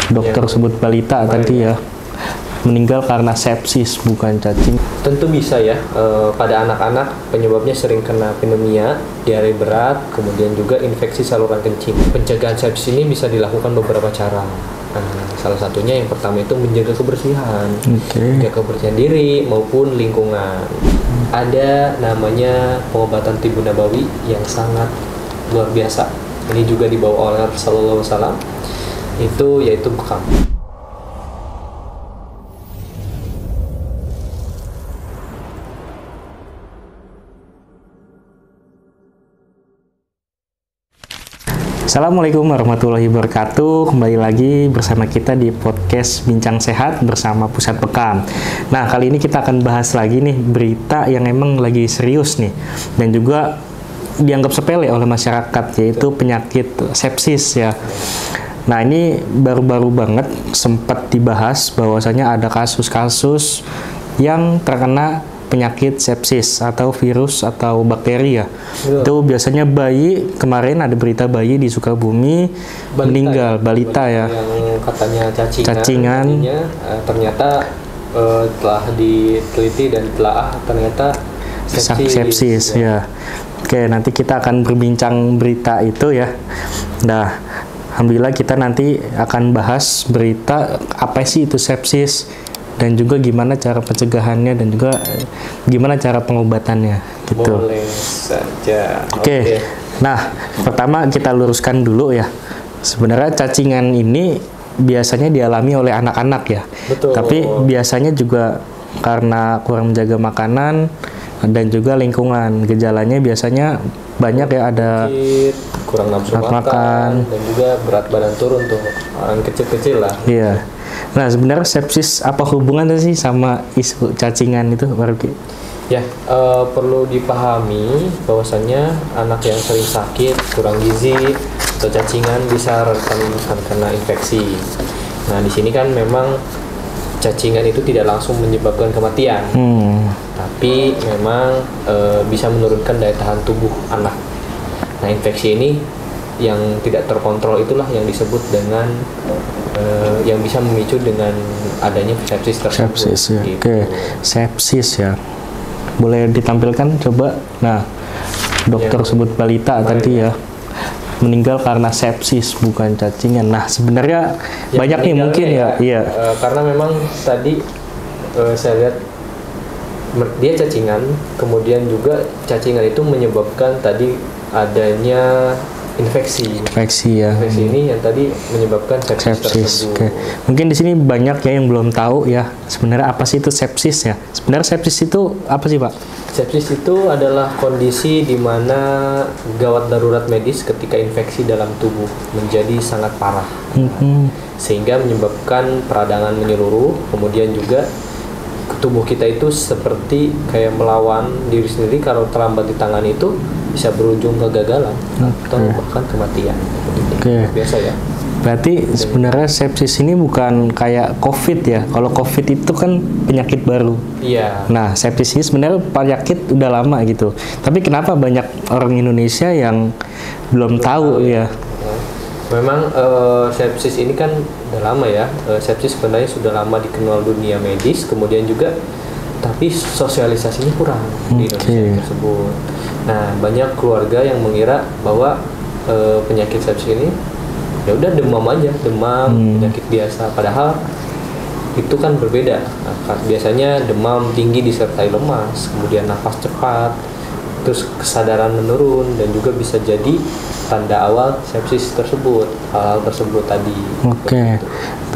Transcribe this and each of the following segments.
dokter sebut balita tadi ya, meninggal karena sepsis bukan cacing. Tentu bisa ya, pada anak-anak penyebabnya sering kena pneumonia, diare berat, kemudian juga infeksi saluran kencing. Pencegahan sepsis ini bisa dilakukan beberapa cara. Salah satunya yang pertama itu menjaga kebersihan, menjaga kebersihan diri maupun lingkungan. Ada namanya pengobatan tibu nabawi yang sangat luar biasa. Ini juga dibawa oleh Rasulullah SAW, itu yaitu bekam. Assalamualaikum warahmatullahi wabarakatuh. Kembali lagi bersama kita di podcast Bincang Sehat bersama Pusat Bekam. Nah, kali ini kita akan bahas lagi nih berita yang emang lagi serius nih dan juga dianggap sepele oleh masyarakat, yaitu penyakit sepsis ya. Nah, ini baru-baru banget sempat dibahas bahwasanya ada kasus-kasus yang terkena penyakit sepsis atau virus atau bakteri ya. Itu biasanya bayi, kemarin ada berita bayi di Sukabumi meninggal, balita ya. Yang katanya cacingan. Ternyata telah diteliti dan telah ternyata sepsis ya. Oke, nanti kita akan berbincang berita itu ya. Nah, alhamdulillah kita nanti akan bahas berita apa sih itu sepsis, dan juga gimana cara pencegahannya dan juga gimana cara pengobatannya gitu. Boleh saja. Oke. Nah, pertama kita luruskan dulu ya. Sebenarnya cacingan ini biasanya dialami oleh anak-anak ya. Betul. Tapi biasanya juga karena kurang menjaga makanan dan juga lingkungan. Gejalanya biasanya banyak ya, ada kurang nafsu makan dan juga berat badan turun tuh orang kecil-kecil lah. Iya. Nah, sebenarnya sepsis apa hubungannya sih sama isu cacingan itu, Pak Ruki? Ya, perlu dipahami bahwasannya anak yang sering sakit, kurang gizi, atau cacingan bisa rentan kena infeksi. Nah, di sini kan memang cacingan itu tidak langsung menyebabkan kematian, tapi memang bisa menurunkan daya tahan tubuh anak. Nah, infeksi ini yang tidak terkontrol itulah yang disebut dengan yang bisa memicu dengan adanya sepsis tersebut. Sepsis ya. Gitu. Oke, sepsis ya. Boleh ditampilkan coba. Nah, dokter sebut balita tadi ya, meninggal karena sepsis bukan cacingan. Nah, sebenarnya banyak nih mungkin ya. Iya. Karena memang tadi saya lihat dia cacingan, kemudian juga cacingan itu menyebabkan tadi adanya infeksi ya. Infeksi ini yang tadi menyebabkan sepsis. Oke. Mungkin di sini banyak ya yang belum tahu ya sebenarnya apa sih itu sepsis ya. Sebenarnya sepsis itu apa sih, Pak? Sepsis itu adalah kondisi di mana gawat darurat medis ketika infeksi dalam tubuh menjadi sangat parah, sehingga menyebabkan peradangan menyeluruh, kemudian juga tubuh kita itu seperti kayak melawan diri sendiri. Kalau terlambat ditangani itu bisa berujung kegagalan atau bahkan kematian. Biasa ya. Berarti sebenarnya sepsis ini bukan kayak COVID ya. Kalau COVID itu kan penyakit baru. Iya. Nah, sepsis ini sebenarnya penyakit udah lama gitu. Tapi kenapa banyak orang Indonesia yang belum tahu ya? Memang sepsis ini kan udah lama ya. Sepsis sebenarnya sudah lama dikenal dunia medis, kemudian juga tapi sosialisasinya kurang di Indonesia tersebut. Nah, banyak keluarga yang mengira bahwa penyakit sepsis ini ya udah demam aja, penyakit biasa. Padahal itu kan berbeda. Nah, biasanya demam tinggi disertai lemas, kemudian nafas cepat, terus kesadaran menurun, dan juga bisa jadi tanda awal sepsis tersebut, hal-hal tersebut tadi. Oke.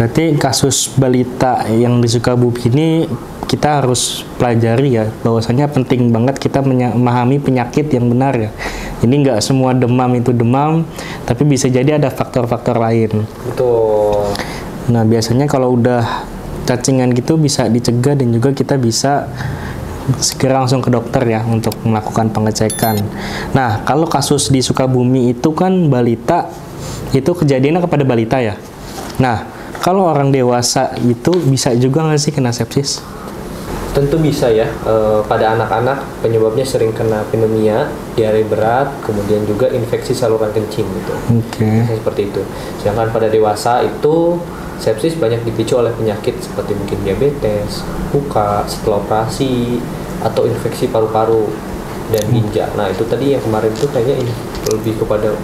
Berarti kasus balita yang di Sukabumi ini kita harus pelajari ya, bahwasanya penting banget kita memahami penyakit yang benar ya. Ini nggak semua demam itu demam, tapi bisa jadi ada faktor-faktor lain. Betul. Nah, biasanya kalau udah cacingan gitu bisa dicegah dan juga kita bisa segera langsung ke dokter ya untuk melakukan pengecekan. Nah, kalau kasus di Sukabumi itu kan balita, itu kejadiannya kepada balita ya. Nah, kalau orang dewasa itu bisa juga nggak sih kena sepsis? Tentu bisa ya, pada anak-anak penyebabnya sering kena pneumonia, diare berat, kemudian juga infeksi saluran kencing gitu. Seperti itu. Sedangkan pada dewasa itu sepsis banyak dipicu oleh penyakit seperti mungkin diabetes, luka setelah operasi, atau infeksi paru-paru dan ginjal. Nah itu tadi yang kemarin itu kayaknya lebih kepada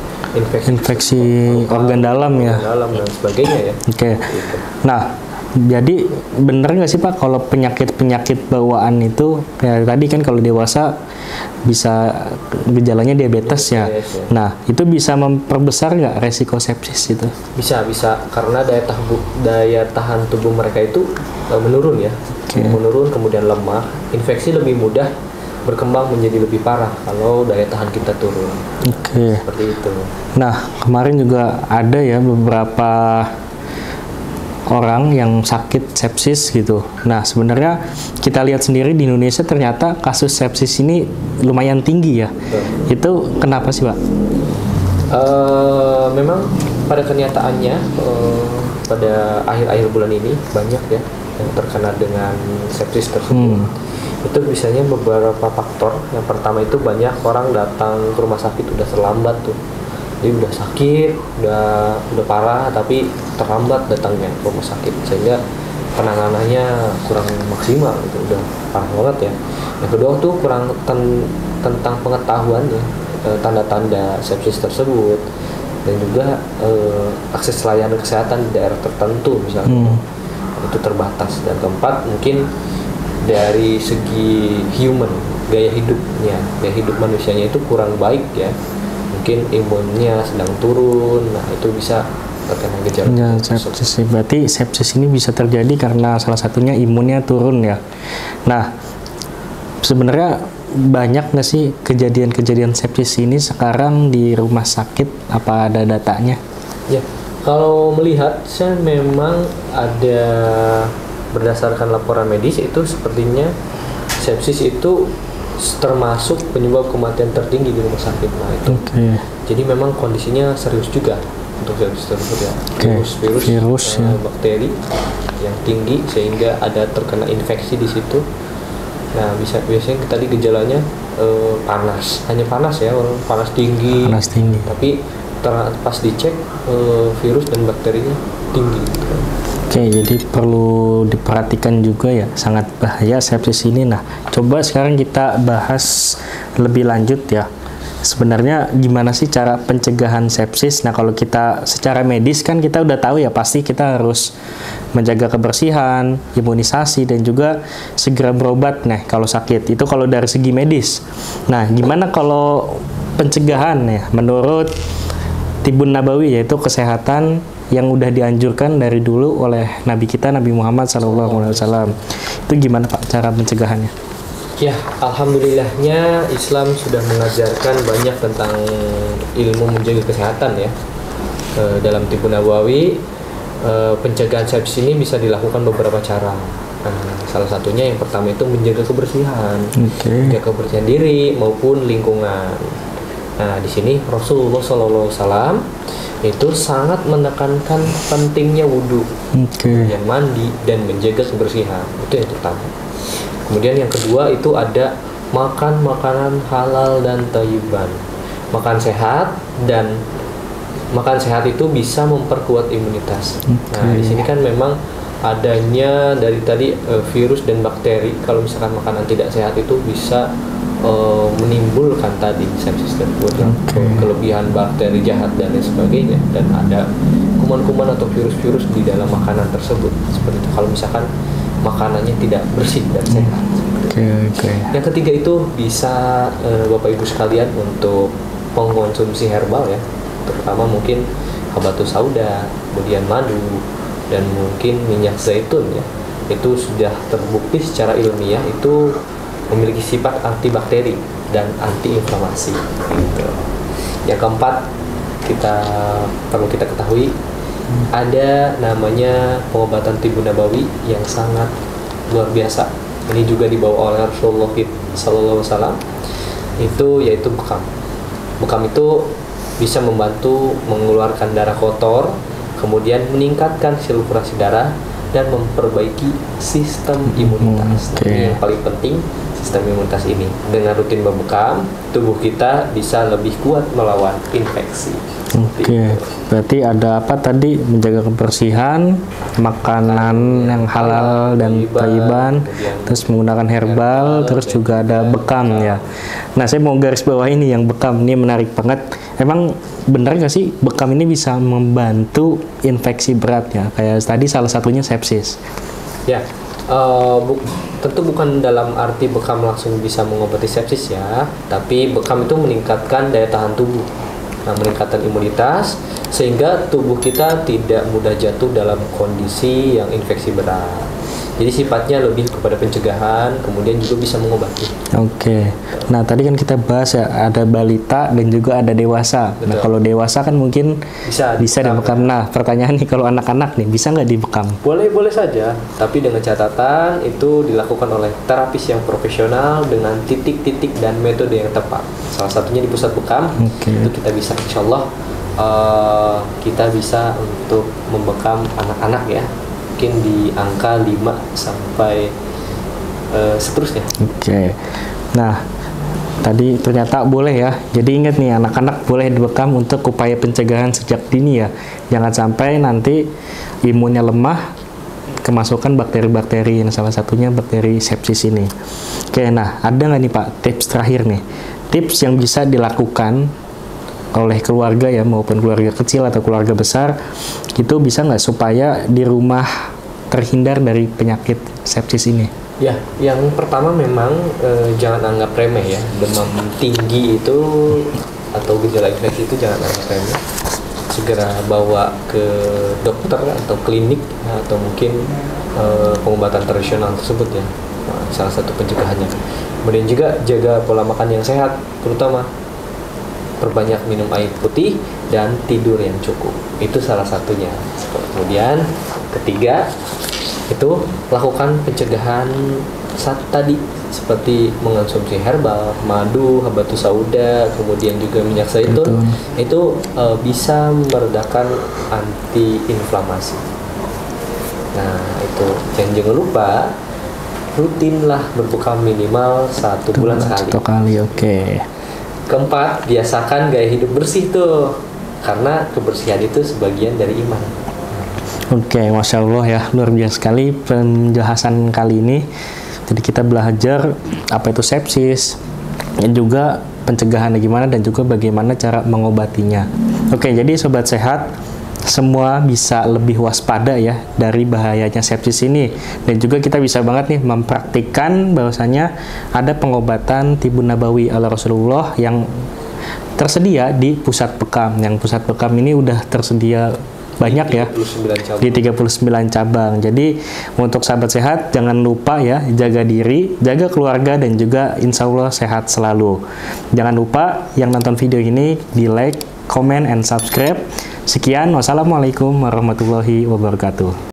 infeksi organ dalam ya. Organ dalam dan sebagainya ya. Oke. Gitu. Nah, jadi bener nggak sih Pak kalau penyakit bawaan itu ya tadi kan kalau dewasa bisa gejalanya diabetes ya. Nah, itu bisa memperbesar nggak resiko sepsis itu? Bisa karena daya tahan tubuh mereka itu menurun ya. Menurun, kemudian lemah, infeksi lebih mudah berkembang menjadi lebih parah kalau daya tahan kita turun. Seperti itu. Nah, kemarin juga ada ya beberapa orang yang sakit sepsis gitu. Nah, sebenarnya kita lihat sendiri di Indonesia ternyata kasus sepsis ini lumayan tinggi ya. Betul. Itu kenapa sih, Pak? Memang pada kenyataannya pada akhir-akhir bulan ini banyak ya yang terkena dengan sepsis tersebut. Itu biasanya beberapa faktor. Yang pertama itu banyak orang datang ke rumah sakit udah terlambat tuh. Jadi udah sakit, udah parah, tapi terlambat datangnya ke rumah sakit sehingga penanganannya kurang maksimal, itu udah parah banget ya. Yang kedua tuh kurang tentang pengetahuannya, tanda-tanda sepsis tersebut, dan juga akses layanan kesehatan di daerah tertentu misalnya itu terbatas. Dan keempat mungkin dari segi gaya hidup manusianya itu kurang baik ya. Mungkin imunnya sedang turun, nah itu bisa terkena gejala sepsis. Berarti sepsis ini bisa terjadi karena salah satunya imunnya turun ya. Nah, sebenarnya banyak nggak sih kejadian-kejadian sepsis ini sekarang di rumah sakit? Apa ada datanya? Ya, kalau melihat saya memang ada berdasarkan laporan medis itu sepertinya sepsis itu termasuk penyebab kematian tertinggi di rumah sakit. Nah itu, jadi memang kondisinya serius juga untuk sepsis tersebut ya. Virus bakteri yang tinggi sehingga ada terkena infeksi di situ. Nah biasanya tadi gejalanya hanya panas ya, panas tinggi. Tapi pas dicek virus dan bakterinya tinggi. Jadi perlu diperhatikan juga ya, sangat bahaya sepsis ini. Nah, coba sekarang kita bahas lebih lanjut ya. Sebenarnya gimana sih cara pencegahan sepsis? Nah, kalau kita secara medis kan kita udah tahu ya, pasti kita harus menjaga kebersihan, imunisasi, dan juga segera berobat. Nah, kalau sakit itu kalau dari segi medis. Nah, gimana kalau pencegahan ya? Menurut Tibun Nabawi, yaitu kesehatan yang udah dianjurkan dari dulu oleh Nabi kita, Nabi Muhammad SAW. Itu gimana Pak cara pencegahannya? Ya, alhamdulillahnya Islam sudah mengajarkan banyak tentang ilmu menjaga kesehatan ya. Dalam Tibun Nabawi, pencegahan sepsis ini bisa dilakukan beberapa cara. Salah satunya yang pertama itu menjaga kebersihan, menjaga kebersihan diri maupun lingkungan. Nah, di sini Rasulullah SAW itu sangat menekankan pentingnya wudhu, yang mandi dan menjaga kebersihan. Itu yang pertama. Kemudian yang kedua itu ada makan makanan halal dan thayyiban. Makan sehat itu bisa memperkuat imunitas. Nah, di sini kan memang adanya dari tadi virus dan bakteri. Kalau misalkan makanan tidak sehat itu bisa menimbulkan tadi sepsis tersebut, kelebihan bakteri jahat dan lain sebagainya, dan ada kuman-kuman atau virus-virus di dalam makanan tersebut seperti itu kalau misalkan makanannya tidak bersih dan sehat. Yang ketiga itu bisa Bapak Ibu sekalian untuk pengkonsumsi herbal ya, terutama mungkin habatus sauda, kemudian madu, dan mungkin minyak zaitun ya. Itu sudah terbukti secara ilmiah itu memiliki sifat antibakteri dan antiinflamasi. Gitu. Yang keempat, perlu kita ketahui ada namanya pengobatan Tibun Nabawi yang sangat luar biasa. Ini juga dibawa oleh Rasulullah SAW. Itu yaitu bekam. Bekam itu bisa membantu mengeluarkan darah kotor, kemudian meningkatkan sirkulasi darah dan memperbaiki sistem imunitas. Ini yang paling penting sistem imunitas ini. Dengan rutin berbekam, tubuh kita bisa lebih kuat melawan infeksi. Oke, berarti ada apa tadi? Menjaga kebersihan, makanan yang halal dan thayyiban, terus menggunakan herbal, terus juga ada bekam ya. Nah, saya mau garis bawah ini yang bekam ini menarik banget. Emang benar nggak sih bekam ini bisa membantu infeksi berat ya? Kayak tadi salah satunya sepsis. Ya, tentu bukan dalam arti bekam langsung bisa mengobati sepsis ya, tapi bekam itu meningkatkan daya tahan tubuh. Nah, meningkatkan imunitas sehingga tubuh kita tidak mudah jatuh dalam kondisi yang infeksi berat. Jadi sifatnya lebih kepada pencegahan, kemudian juga bisa mengobati. Oke. Nah, tadi kan kita bahas ya ada balita dan juga ada dewasa. Betul. Nah, kalau dewasa kan mungkin bisa dibekam. Nah, pertanyaan nih kalau anak-anak nih bisa nggak dibekam? Boleh saja, tapi dengan catatan itu dilakukan oleh terapis yang profesional dengan titik-titik dan metode yang tepat. Salah satunya di pusat bekam. Itu kita bisa, insya Allah kita bisa untuk membekam anak-anak ya. Mungkin di angka 5 sampai seterusnya. Oke. Nah, tadi ternyata boleh ya. Jadi ingat nih, anak-anak boleh dibekam untuk upaya pencegahan sejak dini ya. Jangan sampai nanti imunnya lemah, kemasukan bakteri-bakteri. Nah, salah satunya bakteri sepsis ini. Oke, nah ada nggak nih Pak tips terakhir nih? Tips yang bisa dilakukan oleh keluarga ya, maupun keluarga kecil atau keluarga besar, itu bisa nggak supaya di rumah terhindar dari penyakit sepsis ini? Ya, yang pertama memang jangan anggap remeh ya. Demam tinggi itu atau gejala infeksi itu jangan anggap remeh. Segera bawa ke dokter atau klinik atau mungkin pengobatan tradisional tersebut ya. Salah satu pencegahannya. Kemudian juga jaga pola makan yang sehat, terutama perbanyak minum air putih dan tidur yang cukup. Itu salah satunya. Kemudian ketiga itu lakukan pencegahan saat tadi seperti mengonsumsi herbal, madu, habatus sauda, kemudian juga minyak zaitun. Itu bisa meredakan anti-inflamasi. Nah, itu. Dan jangan lupa rutinlah berbekam minimal 1 bulan sekali. 1 kali, oke. Keempat, biasakan gaya hidup bersih tuh, karena kebersihan itu sebagian dari iman. Oke, Masya Allah ya, luar biasa sekali penjelasan kali ini. Jadi kita belajar apa itu sepsis, dan juga pencegahannya gimana, dan juga bagaimana cara mengobatinya. Oke, jadi Sobat Sehat, semua bisa lebih waspada ya dari bahayanya sepsis ini, dan juga kita bisa banget nih mempraktikkan bahwasanya ada pengobatan tibun nabawi ala Rasulullah yang tersedia di pusat bekam. Yang pusat bekam ini udah tersedia banyak ya di 39 cabang. Jadi untuk sahabat sehat jangan lupa ya, jaga diri, jaga keluarga, dan juga insya Allah sehat selalu. Jangan lupa yang nonton video ini di like, comment, and subscribe. Sekian, wassalamualaikum warahmatullahi wabarakatuh.